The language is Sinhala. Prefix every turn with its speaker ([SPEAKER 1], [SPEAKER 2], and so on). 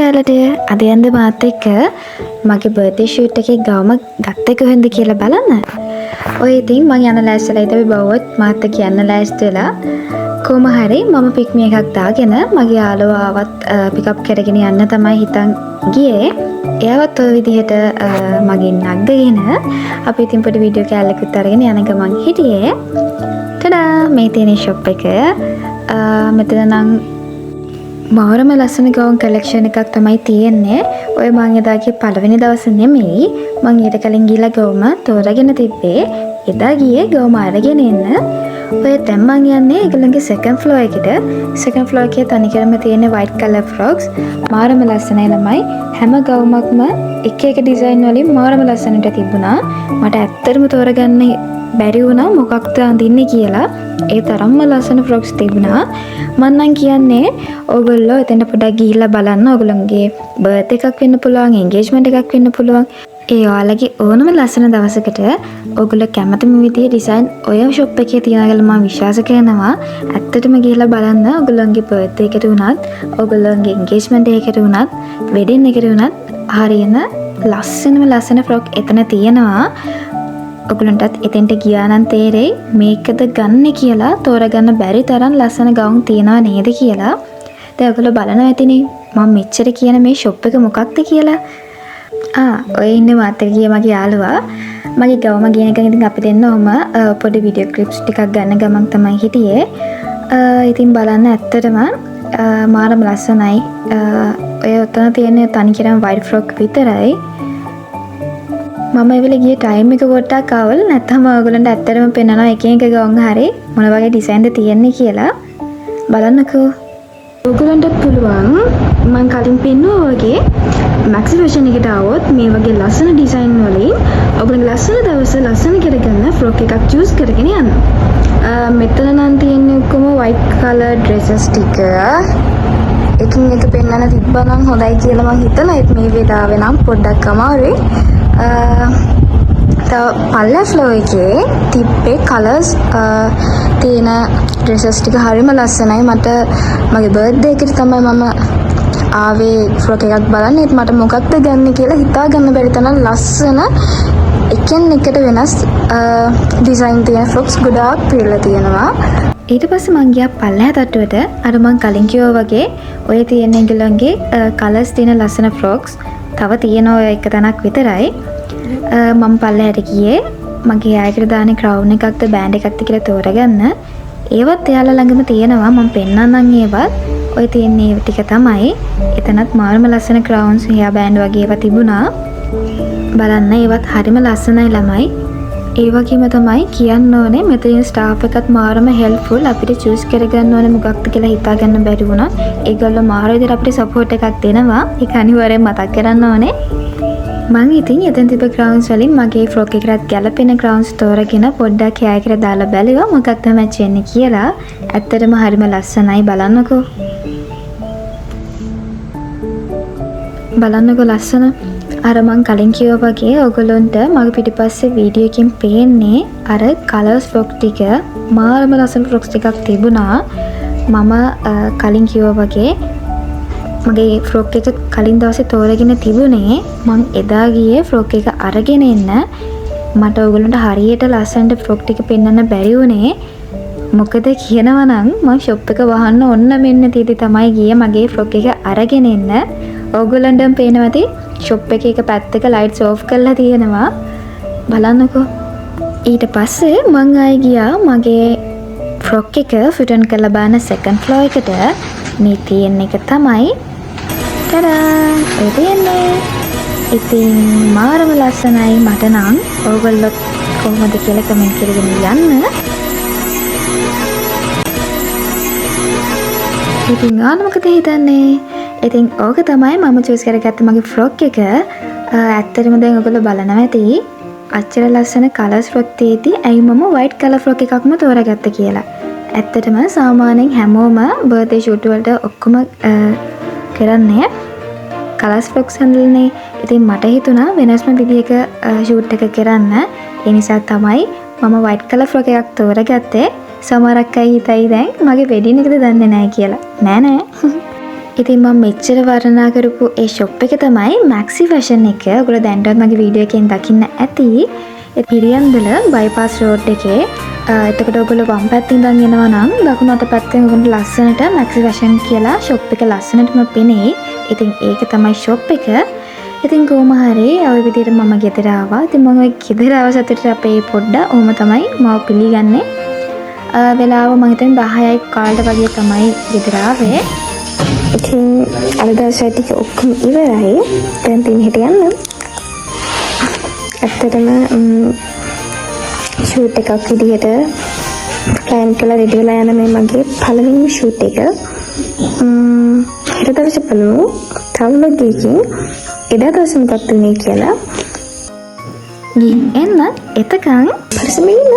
[SPEAKER 1] ඔයාලට අද යන්න මාත් එක්ක මගේ බර්ත්ඩේ ෂූට් එකේ ගවම ගත්තේ කොහෙන්ද කියලා බලන්න. ඔය ඉතින් මම යන ලෑස්තිලා ඉතින් බවවත් මාත් එක්ක යන්න ලෑස්ති වෙලා කොහොම හරි මම පික්මි එකක් දාගෙන මගේ යාළුවාවත් පිකප් කරගෙන යන්න තමයි හිතන් ගියේ. එයාවත් ඔය විදිහට මගෙන් නග්ගගෙන අපි ඉතින් පොඩි වීඩියෝ කෑල්ලකුත් අරගෙන යන ගමන් හිටියේ. ටඩා මේ තියෙන ෂොප් එක මෙතන නම් මාරම ලස්සන ගවුන් කලෙක්ෂන් එකක් තමයි තියෙන්නේ. ඔය මං එදා ගියේ පළවෙනි දවසේ නෙමෙයි. මං ඊට කලින් ගිහලා ගවුම තෝරාගෙන තිබ්බේ. එදා ගියේ ගවුම අරගෙන එන්න. ඔය දැන් මං යන්නේ ඒගොල්ලන්ගේ second floor එකට. second floor එකේ තනිකරම තියෙන white color frocks. මාරම ලස්සනයි ළමයි. හැම ගවුමක්ම එක එක ඩිසයින් වලින් මාරම ලස්සනට තිබුණා. මට ඇත්තටම තෝරගන්න බැරි වුණා මොකක්ද අඳින්නේ කියලා. ඒ තරම්ම ලස්සන ෆ්‍රොක්ස් තිබුණා. මම නම් කියන්නේ ඕගොල්ලෝ එතන පොඩ්ඩක් ගිහිල්ලා බලන්න. ඕගොල්ලන්ගේ බර්ත් එකක් වෙන්න පුළුවන්, එන්ගේජ්මන්ට් එකක් වෙන්න පුළුවන්. ඒ ඔයාලගේ ඕනම ලස්සන දවසකට ඕගොල්ලෝ කැමතිම විදිහේ ඩිසයින් ඔය ෂොප් එකේ තියනවා කියලා මම විශ්වාස කරනවා. ඇත්තටම ගිහිල්ලා බලන්න. ඕගොල්ලන්ගේ බර්ත් එකකට වුණත්, ඕගොල්ලන්ගේ එන්ගේජ්මන්ට් එකකට වුණත්, වෙඩින් එකට වුණත් හරියන ලස්සන ෆ්‍රොක් එතන තියෙනවා. ඔගලන්ටත් එතෙන්ට ගියා නම් තේරෙයි මේකද ගන්න කියලා තෝරගන්න බැරි තරම් ලස්සන ගවුන් තියනවා නේද කියලා. දැන් ඔයගොල්ලෝ බලනවා ඇතිනේ මම මෙච්චර කියන මේ ෂොප් එක මොකක්ද කියලා. ඔය ඉන්නේ මාත් එක්ක ගිය මගේ යාළුවා. මගේ ගවම ගියන එක ඉතින් අපි දෙන්න ඔහම පොඩි වීඩියෝ ක්ලිප්ස් ටිකක් ගන්න ගමන් තමයි හිටියේ. ඉතින් බලන්න ඇත්තටම මාරම ලස්සනයි. ඔය උතන තියෙන තනිකරම white frock විතරයි. මම ඒ වෙලේ ගිය ටයිම් එක පොඩ්ඩක් ආවල් නැත්නම් ඔයගොල්ලන්ට ඇත්තටම පෙන්නනවා එක එක ගවුන් හරි මොන වගේ ඩිසයින්ද තියෙන්නේ කියලා. බලන්නකෝ. ඔයගොල්ලන්ට පුළුවන් මම කලින් පෙන්නුවා වගේ මැක්සි ෆැෂන් එකට ආවොත් මේ වගේ ලස්සන ඩිසයින් වලින් ඔයගොල්ලන්ගේ ලස්සන දවස ලස්සන කරගන්න ෆ්‍රොක් එකක් චූස් කරගෙන යන්න. මෙතන නම් තියෙන්නේ ඔක්කොම white color dresses ටික. එකින් එක පෙන්නන්න තිබ්බනම් හොඳයි කියලා මම හිතලා මේ වෙලාවේ නම් පොඩ්ඩක් අමාරුයි. පල්ලා ෆ්ලෝ එකේ තිබ්බේ කලර්ස් තියෙන ඩ්‍රෙසස් ටික හරිම ලස්සනයි. මට මගේ බර්ත්ඩේ එකට තමයි මම ආවේ ෆ්‍රොක් එකක් බලන්න. ඒත් මට මොකක්ද ගන්න කියලා හිතා ගන්න බැරි තරම් ලස්සන එකෙන් එකට වෙනස් ඩිසයින් තියෙන ෆ්‍රොක්ස් ගොඩාක් පිරලා තියෙනවා. ඊට පස්සේ මං ගියා පල්ලා තට්ටුවට. අර මං කලින් කිව්වා වගේ ඔය තියෙන ඒගොල්ලන්ගේ කලර්ස් තියෙන ලස්සන ෆ්‍රොක්ස් තව තියෙන ඔය එක තැනක් විතරයි. මම පල්ලෙහාට ගියේ මගේ ආයකට දාන්නේ ක්‍රවුන් එකක්ද බෑන්ඩ් එකක්ද කියලා තෝරගන්න. ඒවත් එයාලා ළඟම තියෙනවා. මම පෙන්නන්නම් ඒවත්. ඔය තියෙන ඒ ටික තමයි. එතනත් මාරම ලස්සන ක්‍රවුන්ස් හෙයා බෑන්ඩ් වගේ ඒවා තිබුණා. බලන්න ඒවත් හරිම ලස්සනයි ළමයි. ඒ වගේම තමයි කියන්න ඕනේ මෙතන ස්ටාෆ් එකත් මාරම හෙල්ප්ෆුල්. අපිට චූස් කරගන්න ඕනේ මොකක්ද කියලා හිතා ගන්න බැරි වුණා. ඒගොල්ලෝ මාර විදිහට අපිට සපෝට් එකක් දෙනවා. ඒක අනිවාර්යෙන් මතක් කරන්න ඕනේ. මං ඉතින් එතන තිබ්බ ක්‍රවුන්ස් වලින් මගේ ෆ්‍රොක් එකකට ගැලපෙන ක්‍රවුන්ස් තෝරගෙන පොඩ්ඩක් එයා එකට දාලා බැලුවා මොකක්ද මැච් වෙන්නේ කියලා. ඇත්තටම හරිම ලස්සනයි. බලන්නකෝ. බලන්නකෝ ලස්සන. අර මං කලින් කිව්වා වගේ ඔයගොල්ලන්ට මගේ පිටිපස්සේ වීඩියෝ එකකින් පේන්නේ අර කලර්ස් ෆ්‍රොක් ටික මාරම ලස්සන ෆ්‍රොක්ස් ටිකක් තිබුණා. මම කලින් කිව්වා වගේ මගේ ෆ්‍රොක් එක කලින් දවසේ තෝරගෙන තිබුණේ. මං එදා ගියේ ෆ්‍රොක් එක අරගෙන එන්න. මට ඔයගොල්ලන්ට හරියට ලස්සනට ෆ්‍රොක් ටික පෙන්වන්න බැරි වුණේ. මොකද කියනවා නම් මම ෂොප් එක වහන්න ඔන්න මෙන්න තීටි තමයි ගියේ මගේ ෆ්‍රොක් එක අරගෙන එන්න. ඔයගොල්ලන්ටම පේනවාද ෂොප් එකේ එක පැත්තක ලයිට්ස් ඕෆ් කරලා තියෙනවා. බලන්නකෝ. ඊට පස්සේ මං ආයෙ ගියා මගේ ෆ්‍රොක් එක ෆිටන් කරලා බලන second floor එකට. මේ තියෙන එක තමයි ටඩා ඒ තියෙන්නේ. ඉතින් මාරම ලස්සනයි. මට නම් ඕගොල්ලෝ කොහොමද කියලා කමෙන්ට් කරගෙන යන්න. ඉතින් ආන මොකද හිතන්නේ? ඉතින් ඕක තමයි මම චූස් කරගත්ත මගේ ෆ්‍රොක් එක. ඇත්තටම දැන් ඔයගොල්ලෝ බලනවා ඇති අච්චර ලස්සන කලර්ස් ෆ්‍රොක් තියෙති ඇයි මම white color ෆ්‍රොක් එකක්ම තෝරගත්ත කියලා. ඇත්තටම සාමාන්‍යයෙන් හැමෝම බර්ත්ඩේ ෂූට් වලට ඔක්කොම කරන්නේ කලර්ස් ෆ්‍රොක්ස් හඳුල්නේ. ඉතින් මට හිතුණා වෙනස්ම විදිහක ෂූට් එක කරන්න. ඒ නිසා තමයි මම white color ෆ්‍රොක් එකක් තෝරගත්තේ. සමහරක් අය හිතයි දැන් මගේ වෙඩින් එකද දන්නේ නැහැ කියලා. නෑ. ඉතින් මම මෙච්චර වර්ණනා කරපු ඒ ෂොප් එක තමයි Maxi Fashion එක. ඔයගොල්ලෝ දැන්ටවත් මගේ වීඩියෝ එකෙන් දකින්න ඇති. ඒ පිරියන්දල බයිපාස් රෝඩ් එකේ. එතකොට ඔයගොල්ලෝ වම් පැත්තෙන් ඉඳන් එනවා නම් දකුණු අත පැත්තෙන් ඔයගොල්ලෝ ලස්සනට Maxi Fashion කියලා ෂොප් එක ලස්සනටම පෙනේ. ඉතින් ඒක තමයි ෂොප් එක. ඉතින් කොහොම හරි ওই විදිහට මම ගෙදර ආවා. ඉතින් මම ওই ගෙදර ආව සතුටට අපේ පොඩ්ඩ ඔහොම තමයි මාව පිළිගන්නේ. වෙලාව මම හිතන්නේ 10යි කාලට වගේ තමයි ගෙදර ආවේ. ඉතින් අද දවසේ ටික ඔක්කොම ඉවරයි. දැන් තින් හිට යන්න. ඇත්තටම ෂූට් එකක් විදිහට ප්ලෑන් කරලා රෙඩි වෙලා යන මේ මගේ පළවෙනි ෂූට් එක. ඊට පස්සේ බලමු තව vlog එකකින් එදා දවසේ මොකක්ද වුනේ කියලා. ගිහින් එන්න. එතකන් පරිස්සමෙන් ඉන්න.